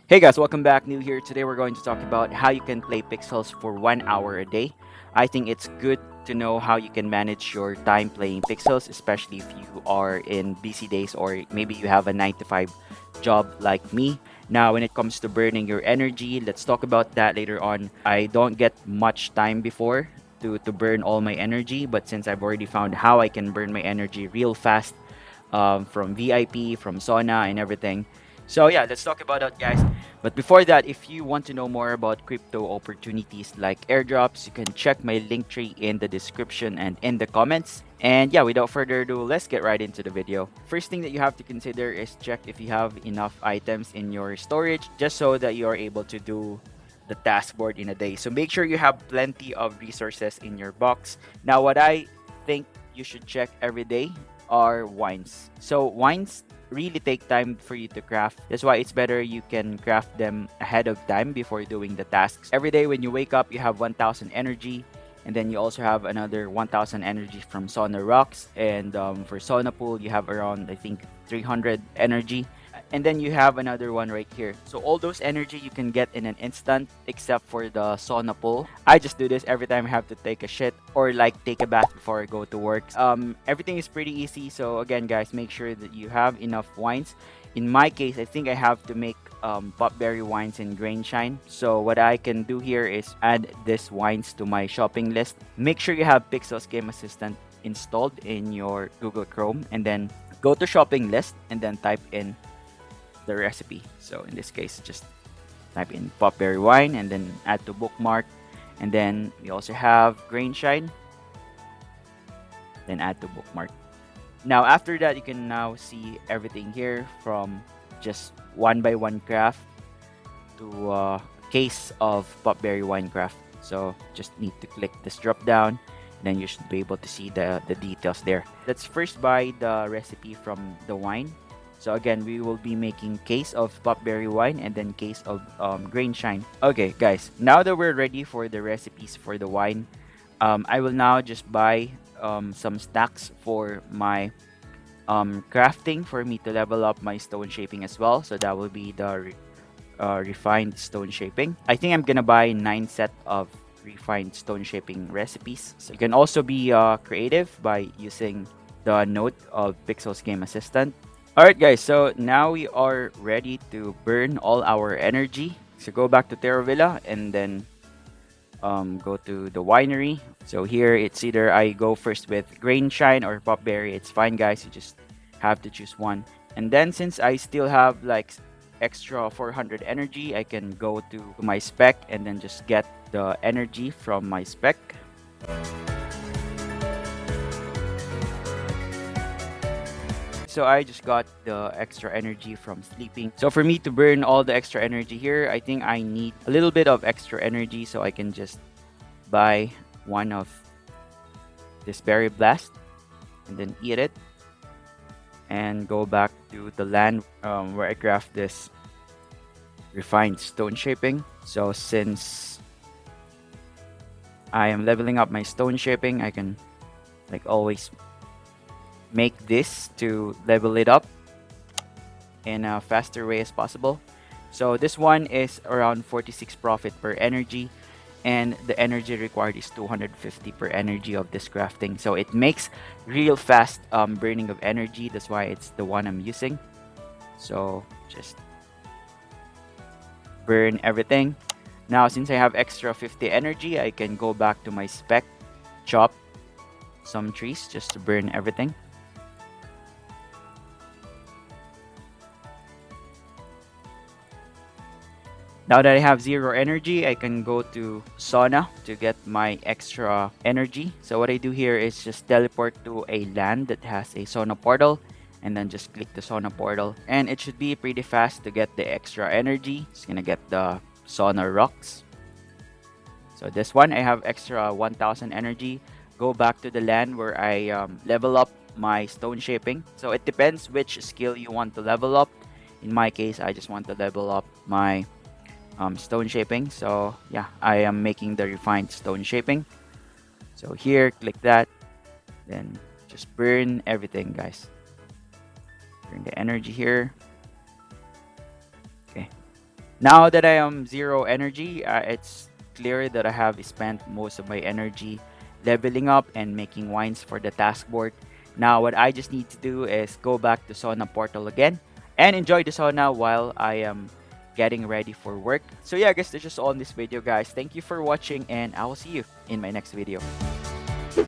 Hey guys, welcome back. New here. Today we're going to talk about how you can play pixels for 1 hour a day. I think it's good to know how you can manage your time playing pixels, especially if you are in busy days or maybe you have a 9 to 5 job like me. Now, when it comes to burning your energy, let's talk about that later on. I don't get much time before to burn all my energy, but since I've already found how I can burn my energy real fast from VIP, from Sauna, and everything. So yeah, let's talk about that, guys. But before that, if you want to know more about crypto opportunities like airdrops, you can check my link tree in the description and in the comments. And yeah, without further ado, let's get right into the video. First thing that you have to consider is check if you have enough items in your storage just so that you are able to do the task board in a day. So make sure you have plenty of resources in your box. Now, what I think you should check every day are wines. So wines really take time for you to craft. That's why it's better you can craft them ahead of time before doing the tasks. Every day when you wake up, you have 1000 energy. And then you also have another 1000 energy from Sauna Rocks. And for Sauna Pool, you have around, I think, 300 energy. And then you have another one right here. So all those energy you can get in an instant except for the sauna pool. I just do this every time I have to take a shit or like take a bath before I go to work. Everything is pretty easy. So again, guys, make sure that you have enough wines. In my case, I think I have to make popberry wines in grain shine. So what I can do here is add these wines to my shopping list. Make sure you have Pixels Game Assistant installed in your Google Chrome, and then go to shopping list and then type in the recipe. So in this case, just type in popberry wine and then add to bookmark. And then we also have grain shine, then add to bookmark. Now after that, you can now see everything here from just one by one craft to a case of popberry wine craft. So just need to click this drop down, then you should be able to see the details there. Let's first buy the recipe from the wine. So again, we will be making case of popberry wine and then case of grain shine. Okay, guys, now that we're ready for the recipes for the wine, I will now just buy some stacks for my crafting for me to level up my stone shaping as well. So that will be the refined stone shaping. I think I'm gonna buy 9 set of refined stone shaping recipes. So you can also be creative by using the note of Pixel's Game Assistant. Alright guys, so now we are ready to burn all our energy. So go back to Terravilla and then go to the winery. So here it's either I go first with grain shine or popberry. It's fine guys, you just have to choose one. And then since I still have like extra 400 energy, I can go to my spec and then just get the energy from my spec. So I just got the extra energy from sleeping. So for me to burn all the extra energy here, I think I need a little bit of extra energy, so I can just buy one of this berry blast and then eat it and go back to the land where I craft this refined stone shaping. So since I am leveling up my stone shaping, I can like always make this to level it up in a faster way as possible. So this one is around 46 profit per energy, and the energy required is 250 per energy of this crafting. So it makes real fast burning of energy. That's why it's the one I'm using. So just burn everything. Now since I have extra 50 energy, I can go back to my spec, chop some trees just to burn everything. Now that I have zero energy, I can go to Sauna to get my extra energy. So what I do here is just teleport to a land that has a Sauna portal and then just click the Sauna portal. And it should be pretty fast to get the extra energy. Just gonna get the Sauna rocks. So this one, I have extra 1000 energy. Go back to the land where I level up my stone shaping. So it depends which skill you want to level up. In my case, I just want to level up my stone shaping. So yeah, I am making the refined stone shaping. So here, click that, then just burn everything, guys. Burn the energy here. Okay, Now that I am zero energy, it's clear that I have spent most of my energy leveling up and making wines for the task board. Now, what I just need to do is go back to Sauna portal again and enjoy the sauna while I am getting ready for work. So, yeah, I guess that's just all in this video, guys. Thank you for watching, and I will see you in my next video.